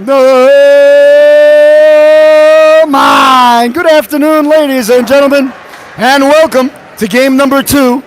Oh my! Good afternoon, ladies and gentlemen, and welcome to game number 2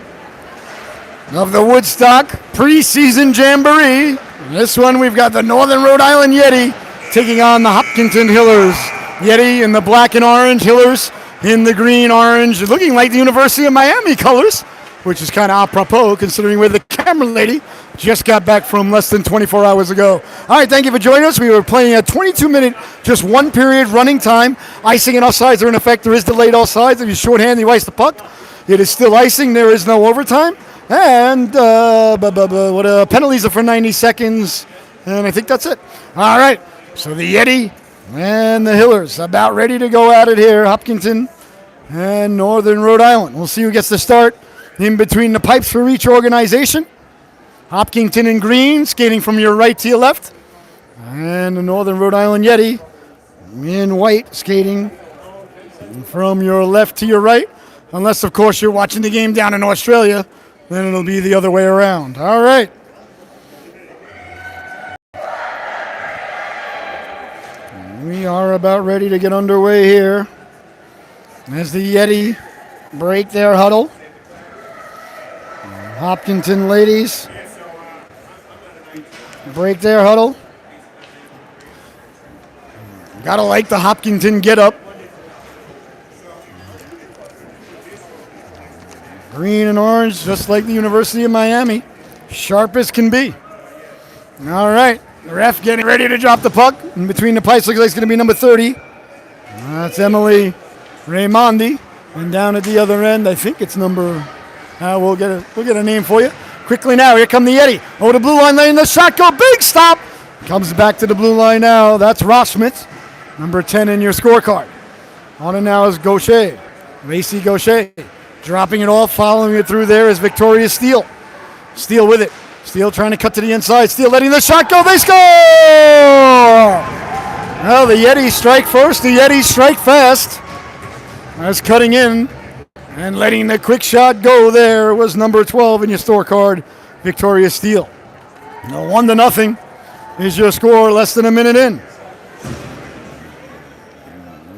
of the Woodstock preseason jamboree. This one, we've got the Northern Rhode Island Yeti taking on the Hopkington Hillers. Yeti in the black and orange, Hillers in the green orange, looking like the University of Miami colors, which is kind of apropos considering where the camera lady just got back from less than 24 hours ago. All right, thank you for joining us. We were playing a 22-minute, just one period running time. Icing and offsides are in effect. There is delayed offsides. If you shorthand, you ice the puck. It is still icing. There is no overtime. And penalties are for 90 seconds. And I think that's it. All right, so the Yeti and the Hillers about ready to go at it here. Hopkington and Northern Rhode Island. We'll see who gets the start in between the pipes for each organization. Hopkington in green, skating from your right to your left. And the Northern Rhode Island Yeti in white, skating from your left to your right. Unless, of course, you're watching the game down in Australia, then it'll be the other way around. All right. We are about ready to get underway here as the Yeti break their huddle. Hopkington ladies break their huddle. Gotta like the Hopkington get up. Green and orange, just like the University of Miami. Sharp as can be. All right, the ref getting ready to drop the puck. In between the pipes, looks like it's gonna be number 30. That's Emily Raimondi. And down at the other end, I think it's number, we'll get a name for you. Quickly now, here come the Yeti. Over the blue line, letting the shot go. Big stop. Comes back to the blue line now. That's Ross Schmidt, number 10 in your scorecard. On it now is Gaucher. Lacey Gaucher. Dropping it off, following it through there is Victoria Steele. Steele with it. Steele trying to cut to the inside. Steele letting the shot go. They score! Well, the Yetis strike first. The Yetis strike fast. That's cutting in. And letting the quick shot go there was number 12 in your scorecard, Victoria Steele. Now 1-0 is your score less than a minute in.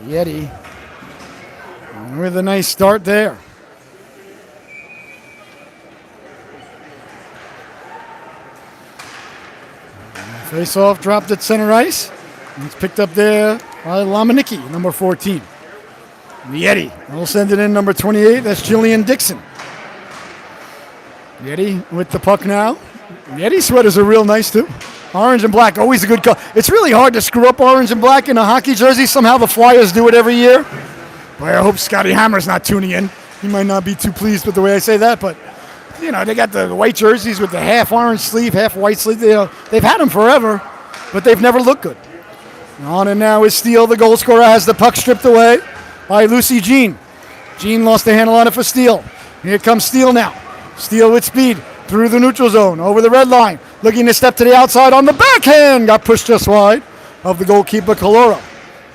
Yeti with a nice start there. Face off, dropped at center ice. It's picked up there by Lamanicki, number 14. The Yeti will send it in, number 28. That's Jillian Dixon. Yeti with the puck now. Yeti sweaters are real nice, too. Orange and black, always a good color. It's really hard to screw up orange and black in a hockey jersey. Somehow the Flyers do it every year. Boy, I hope Scotty Hammer's not tuning in. He might not be too pleased with the way I say that, but, you know, they got the white jerseys with the half orange sleeve, half white sleeve. They've had them forever, but they've never looked good. On and now is Steele. The goal scorer has the puck stripped away by Lucy Jean. Jean lost the handle on it for Steele. Here comes Steele now. Steele with speed through the neutral zone, over the red line. Looking to step to the outside on the backhand. Got pushed just wide of the goalkeeper, Calora.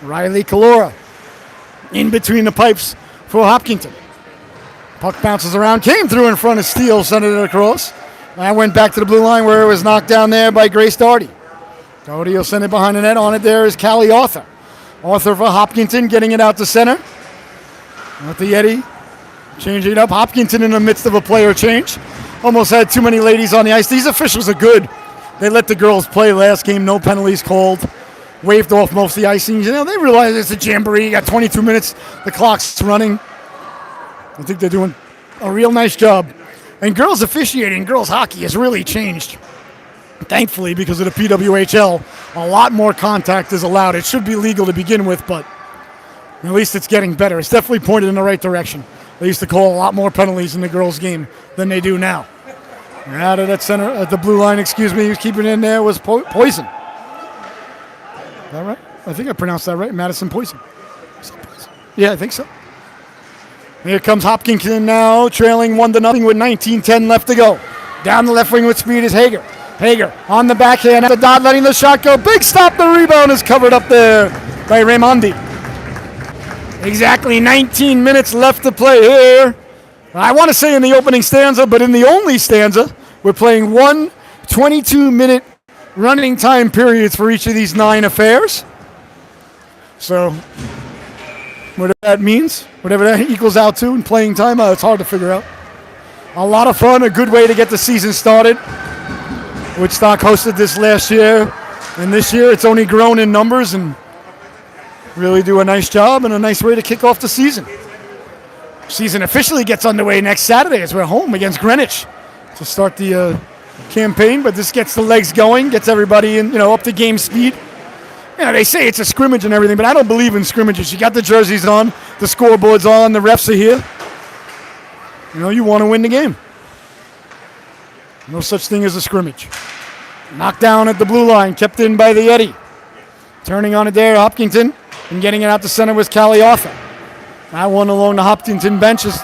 Riley Calora in between the pipes for Hopkington. Puck bounces around, came through in front of Steele, sent it across. That went back to the blue line where it was knocked down there by Grace Doherty. Doherty will send it behind the net. On it there is Callie Arthur. Arthur for Hopkington, getting it out to center. With the Yeti, changing it up. Hopkington in the midst of a player change. Almost had too many ladies on the ice. These officials are good. They let the girls play last game. No penalties called. Waved off most of the icing. You know, they realize it's a jamboree. You got 22 minutes. The clock's running. I think they're doing a real nice job. And girls officiating, girls hockey has really changed. Thankfully, because of the PWHL, a lot more contact is allowed. It should be legal to begin with, but at least it's getting better. It's definitely pointed in the right direction. They used to call a lot more penalties in the girls' game than they do now. Out of that center, at the blue line, he was keeping it in there, was Poison. Is that right? I think I pronounced that right. Madison Poison. Yeah, I think so. Here comes Hopkington now, trailing 1-0 with 19:10 left to go. Down the left wing with speed is Hager. Hager on the backhand at the dot, letting the shot go. Big stop. The rebound is covered up there by Raimondi. Exactly 19 minutes left to play here. I want to say in the opening stanza, but in the only stanza, we're playing one 22-minute running time periods for each of these 9 affairs. So whatever that means, whatever that equals out to in playing time, it's hard to figure out. A lot of fun, a good way to get the season started. Woodstock hosted this last year, and this year it's only grown in numbers and really do a nice job and a nice way to kick off the season. Season officially gets underway next Saturday as we're home against Greenwich to start the campaign, but this gets the legs going, gets everybody in, up to game speed. They say it's a scrimmage and everything, but I don't believe in scrimmages. You got the jerseys on, the scoreboard's on, the refs are here. You want to win the game. No such thing as a scrimmage. Knocked down at the blue line, kept in by the Yeti. Turning on it there, Hopkington, and getting it out to center was Callie Arthur. That one along the Hopkington bench is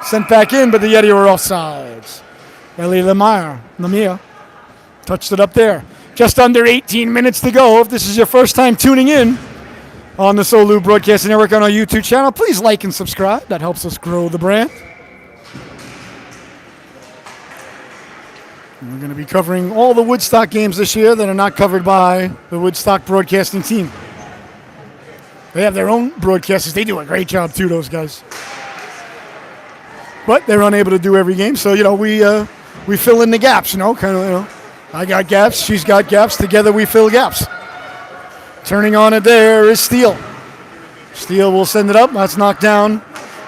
sent back in, but the Yeti were offsides. Ellie Lemire touched it up there. Just under 18 minutes to go. If this is your first time tuning in on the Solu Broadcasting Network on our YouTube channel, please like and subscribe. That helps us grow the brand. And we're going to be covering all the Woodstock games this year that are not covered by the Woodstock Broadcasting team. They have their own broadcasters. They do a great job too, those guys. But they're unable to do every game, so we fill in the gaps. I got gaps, she's got gaps. Together we fill gaps. Turning on it there is Steele. Steele will send it up. That's knocked down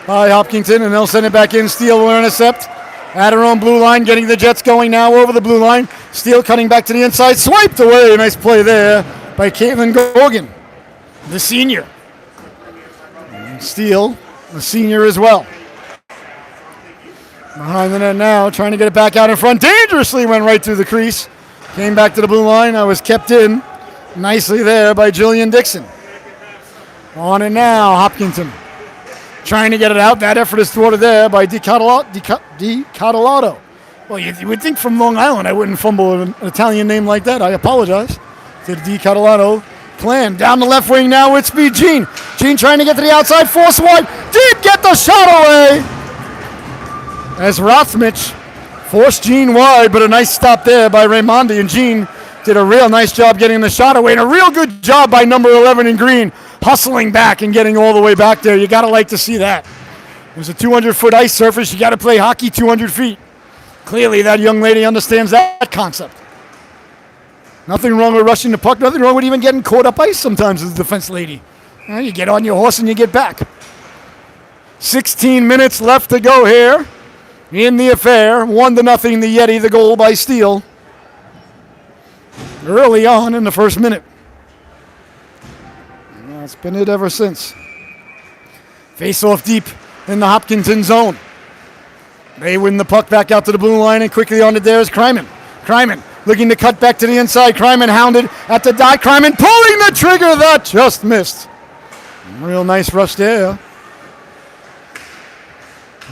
by Hopkington, and they'll send it back in. Steele will intercept at her own blue line, getting the Jets going now over the blue line. Steele cutting back to the inside, swiped away. Nice play there by Caitlin Gogan, the senior. And Steele, the senior as well. Behind the net now, trying to get it back out in front. Dangerously went right through the crease. Came back to the blue line. I was kept in nicely there by Jillian Dixon. On it now, Hopkington. Trying to get it out. That effort is thwarted there by DiCatalato. Well, you would think from Long Island I wouldn't fumble an Italian name like that. I apologize to DiCatalato. Plan down the left wing now with speed. Jean trying to get to the outside. Force wide. Deep, get the shot away. As Rothmich forced Jean wide, but a nice stop there by Raimondi. And Jean did a real nice job getting the shot away. And a real good job by number 11 in green, hustling back and getting all the way back there. You got to like to see that. There's a 200-foot ice surface. You got to play hockey 200 feet. Clearly, that young lady understands that concept. Nothing wrong with rushing the puck. Nothing wrong with even getting caught up ice sometimes as a defense lady. You get on your horse and you get back. 16 minutes left to go here in the affair. 1-0, the Yeti, the goal by Steele. Early on in the first minute. That's been it ever since. Face off deep in the Hopkington zone. They win the puck back out to the blue line, and quickly on it there is Kryman. Kryman looking to cut back to the inside. Kryman hounded at the dot. Kryman pulling the trigger. That just missed. Real nice rush there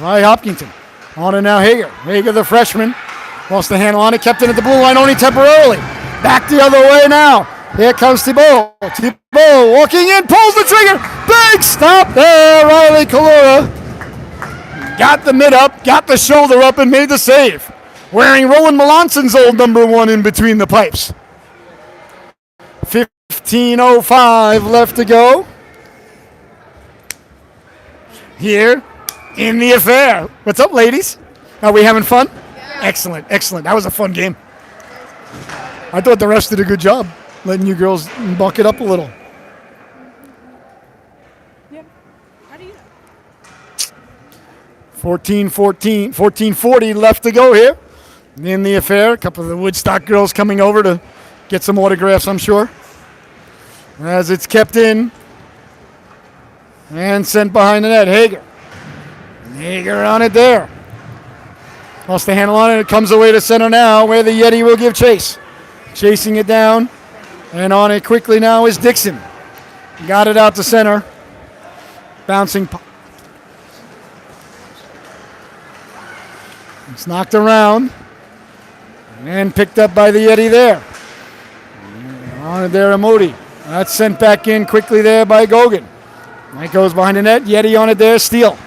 by Hopkington. On it now, Hager. Hager, the freshman. Lost the handle on it. Kept it at the blue line only temporarily. Back the other way now. Here comes Thibault. Thibault walking in. Pulls the trigger. Big stop there. Riley Kalura got the mid up. Got the shoulder up and made the save. Wearing Rowan Melanson's old number 1 in between the pipes. 15:05 left to go. Here in the affair. What's up, ladies? Are we having fun? Yeah. Excellent, excellent. That was a fun game. I thought the refs did a good job letting you girls buck it up a little. Yeah. How do you know? 14:40 left to go here in the affair. A couple of the Woodstock girls coming over to get some autographs, I'm sure. As it's kept in and sent behind the net. Hager on it there. Lost the handle on it. It comes away to center now, where the Yeti will give chase. Chasing it down. And on it quickly now is Dixon. Got it out to center. Bouncing. It's knocked around. And picked up by the Yeti there. On it there, Amodi. That's sent back in quickly there by Gogan. That goes behind the net. Yeti on it there. Steele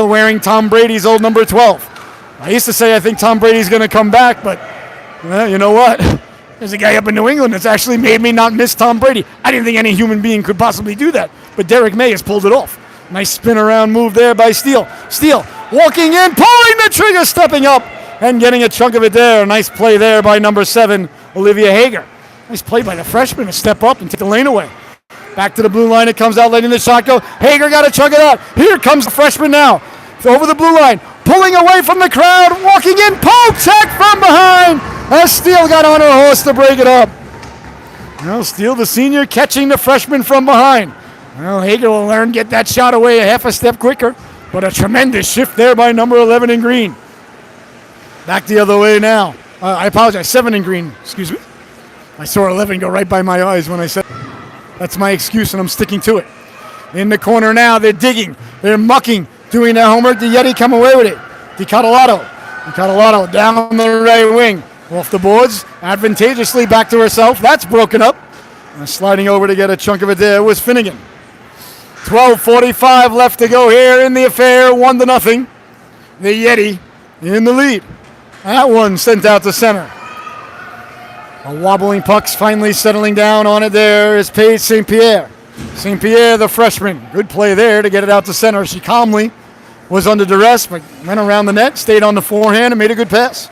wearing Tom Brady's old number 12. I used to say I think Tom Brady's going to come back, but you know what? There's a guy up in New England that's actually made me not miss Tom Brady. I didn't think any human being could possibly do that, but Derek May has pulled it off. Nice spin around move there by Steele. Steele walking in, pulling the trigger, stepping up, and getting a chunk of it there. Nice play there by number 7, Olivia Hager. Nice play by the freshman to step up and take the lane away. Back to the blue line, it comes out, letting the shot go. Hager got a chunk of that. Here comes the freshman now. Over the blue line, pulling away from the crowd, walking in, poke check from behind, as Steele got on her horse to break it up. Now Steele, the senior, catching the freshman from behind. Well, Hager will learn, get that shot away a half a step quicker, but a tremendous shift there by number 11 in green. Back the other way now. I apologize, 7 in green, excuse me. I saw 11 go right by my eyes when I said that's my excuse, and I'm sticking to it. In the corner now, they're digging, they're mucking, doing their homework. The Yeti come away with it. DiCottolato down the right wing. Off the boards, advantageously back to herself. That's broken up. And sliding over to get a chunk of it there was Finnegan. 12:45 left to go here in the affair, 1-0. The Yeti in the lead. That one sent out to center. A wobbling puck's finally settling down on it there is Paige St. Pierre. St. Pierre, the freshman. Good play there to get it out to center. She calmly was under duress, but went around the net, stayed on the forehand, and made a good pass.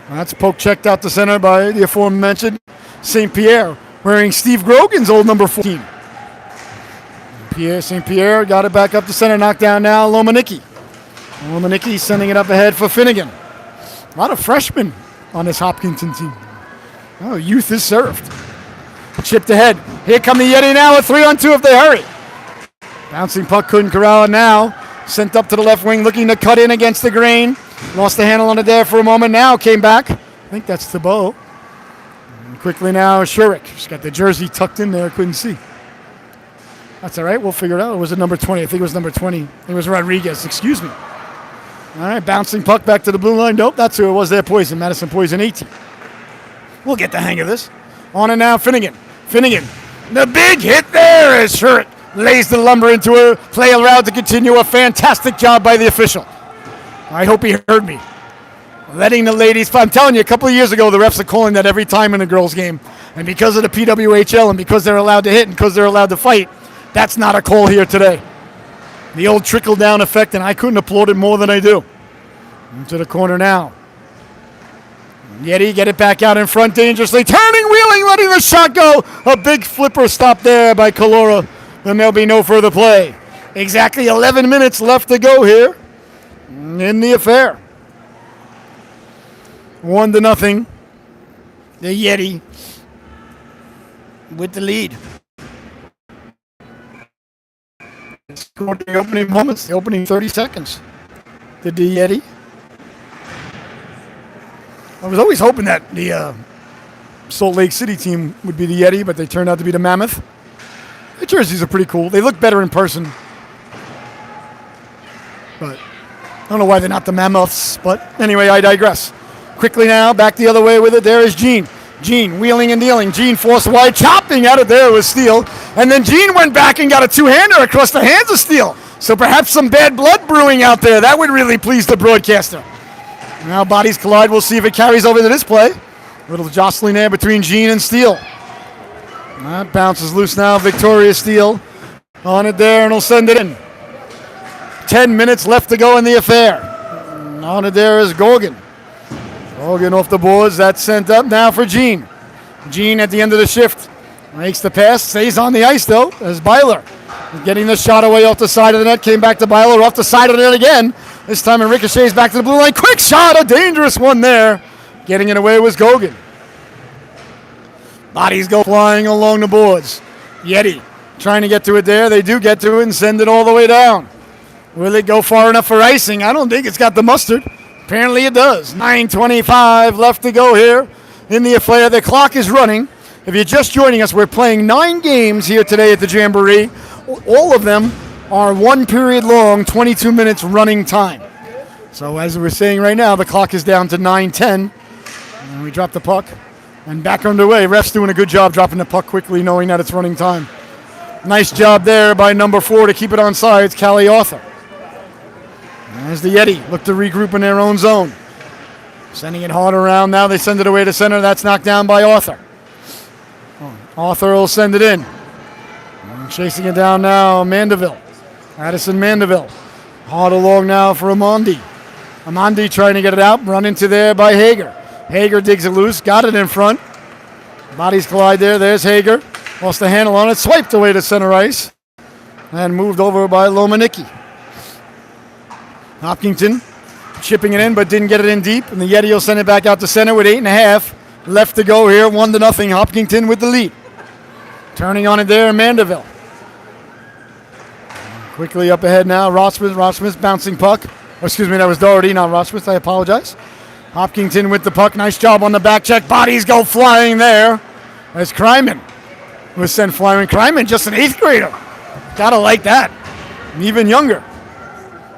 That's poke checked out to center by the aforementioned St. Pierre, wearing Steve Grogan's old number 14. St. Pierre got it back up to center, knocked down now, Lomanicki. Lomanicki sending it up ahead for Finnegan. A lot of freshmen on this Hopkington team. Oh, youth is served. Chipped ahead. Here come the Yeti now, a 3-on-2 if they hurry. Bouncing puck couldn't corral it now. Sent up to the left wing, looking to cut in against the grain. Lost the handle on it there for a moment now. Came back. I think that's Thibault. And quickly now, Shurik. She's got the jersey tucked in there. Couldn't see. That's all right. We'll figure it out. It was it number 20? I think it was number 20. It was Rodriguez. Excuse me. All right, bouncing puck back to the blue line. Nope, that's who it was there. Poison. Madison Poison 18. We'll get the hang of this. On and now, Finnegan. The big hit there as Shurik lays the lumber into her. Play allowed to continue. A fantastic job by the official. I hope he heard me. Letting the ladies, I'm telling you, a couple of years ago, the refs are calling that every time in a girls' game. And because of the PWHL and because they're allowed to hit and because they're allowed to fight, that's not a call here today. The old trickle-down effect, and I couldn't applaud it more than I do. Into the corner now. Yeti get it back out in front dangerously. Turning, wheeling, letting the shot go. A big flipper stop there by Kalora. Then there'll be no further play. Exactly 11 minutes left to go here in the affair. 1-0. The Yeti with the lead. Scored the opening moments, the opening 30 seconds. The Yeti. I was always hoping that the Salt Lake City team would be the Yeti, but they turned out to be the Mammoth. The jerseys are pretty cool. They look better in person. But I don't know why they're not the Mammoths, but anyway, I digress. Quickly now, back the other way with it. There is Jean. Jean wheeling and dealing. Jean forced wide, chopping at it there with Steele. And then Jean went back and got a two-hander across the hands of Steele. So perhaps some bad blood brewing out there. That would really please the broadcaster. Now bodies collide. We'll see if it carries over to this play. A little jostling there between Jean and Steele. That bounces loose now. Victoria Steele on it there, and will send it in. 10 minutes left to go in the affair. On it there is Gorgon. Gorgon off the boards. That's sent up now for Jean. Jean at the end of the shift makes the pass. Stays on the ice, though, as Byler getting the shot away off the side of the net. Came back to Byler off the side of the net again. This time it ricochets back to the blue line. Quick shot, a dangerous one there. Getting it away was Gogan. Bodies go flying along the boards. Yeti trying to get to it there. They do get to it and send it all the way down. Will it go far enough for icing? I don't think it's got the mustard. Apparently it does. 9:25 left to go here in the affair. The clock is running. If you're just joining us, we're playing 9 games here today at the Jamboree. All of them are 1 period long, 22 minutes running time. So as we're saying right now, the clock is down to 9:10. And we drop the puck. And back underway. Ref's doing a good job dropping the puck quickly, knowing that it's running time. Nice job there by number 4 to keep it on sides, Callie Arthur. As the Yeti look to regroup in their own zone. Sending it hard around now. They send it away to center. That's knocked down by Arthur. Arthur will send it in. Chasing it down now, Mandeville. Addison Mandeville. Hard along now for Amandi. Amandi trying to get it out. Run into there by Hager. Hager digs it loose. Got it in front. Bodies collide there. There's Hager. Lost the handle on it. Swiped away to center ice. And moved over by Lomanicki. Hopkington chipping it in, but didn't get it in deep. And the Yeti will send it back out to center with 8.5 left to go here. 1-0. Hopkington with the lead. Turning on it there, Mandeville. Quickly up ahead now, Rossmith bouncing puck. Oh, excuse me, that was Doherty, not Rossmith. I apologize. Hopkington with the puck. Nice job on the back check. Bodies go flying there. As Kryman was sent flying. Kryman, just an 8th grader. Gotta like that. Even younger.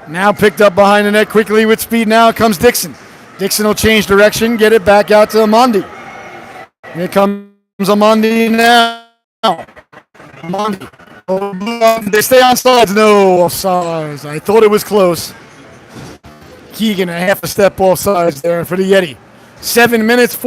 Now picked up behind the net quickly with speed. Now comes Dixon. Dixon will change direction, get it back out to Amandi. Here comes Amandi now. Amandi. Oh, they stay on sides. No, offsides. I thought it was close. Keegan a half a step offsides there for the Yeti. 7 minutes, 4